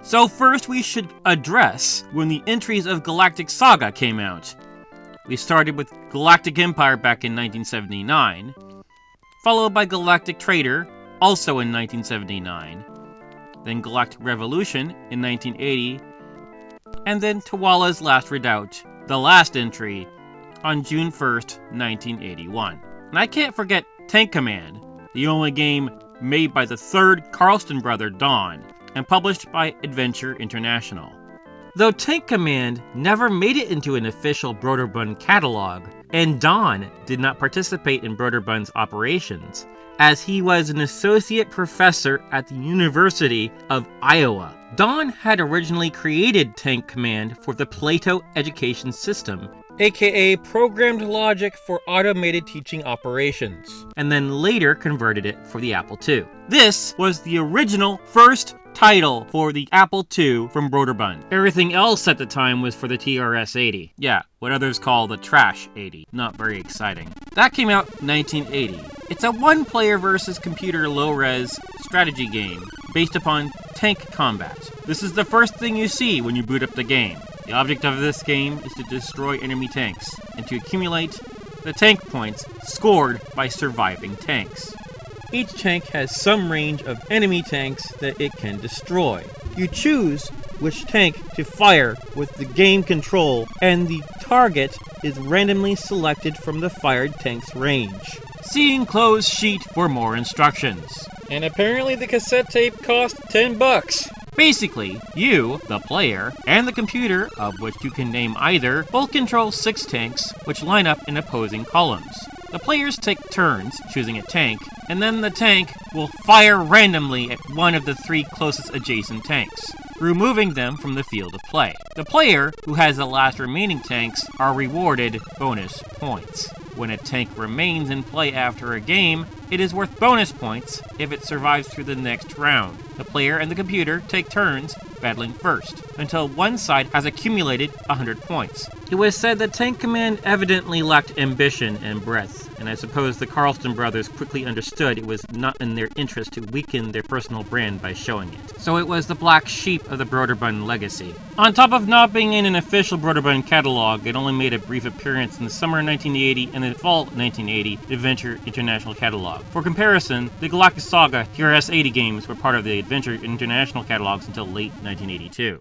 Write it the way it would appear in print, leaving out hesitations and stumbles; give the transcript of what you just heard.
So first we should address when the entries of Galactic Saga came out. We started with Galactic Empire back in 1979, followed by Galactic Trader, also in 1979, then Galactic Revolution in 1980, and then Tuala's Last Redoubt, the last entry, on June 1st, 1981. And I can't forget Tank Command, the only game made by the third Carlston brother, Don, and published by Adventure International. Though Tank Command never made it into an official broderbund catalog, and Don did not participate in broderbund's operations, as he was an associate professor at the University of Iowa. Don had originally created Tank Command for the Plato Education System, aka Programmed Logic for Automated Teaching Operations, and then later converted it for the Apple II. This was the original first title for the Apple II from broderbund. Everything else at the time was for the TRS-80. Yeah, what others call the Trash 80. Not very exciting. That came out 1980. It's a one-player versus computer low-res strategy game based upon tank combat. This is the first thing you see when you boot up the game. The object of this game is to destroy enemy tanks and to accumulate the tank points scored by surviving tanks. Each tank has some range of enemy tanks that it can destroy. You choose which tank to fire with the game control, and the target is randomly selected from the fired tank's range. See enclosed sheet for more instructions. And apparently the cassette tape cost $10. Basically, you, the player, and the computer, of which you can name either, both control 6 tanks, which line up in opposing columns. The players take turns choosing a tank, and then the tank will fire randomly at one of the 3 closest adjacent tanks, removing them from the field of play. The player who has the last remaining tanks are rewarded bonus points. When a tank remains in play after a game, it is worth bonus points if it survives through the next round. The player and the computer take turns battling first, until one side has accumulated 100 points. It was said that Tank Command evidently lacked ambition and breadth, and I suppose the Carlston brothers quickly understood it was not in their interest to weaken their personal brand by showing it. So it was the black sheep of the broderbund legacy. On top of not being in an official broderbund catalog, it only made a brief appearance in the summer 1980 and the fall 1980 Adventure International catalog. For comparison, the Galactic Saga TRS-80 games were part of the Adventure International catalogs until late 1982.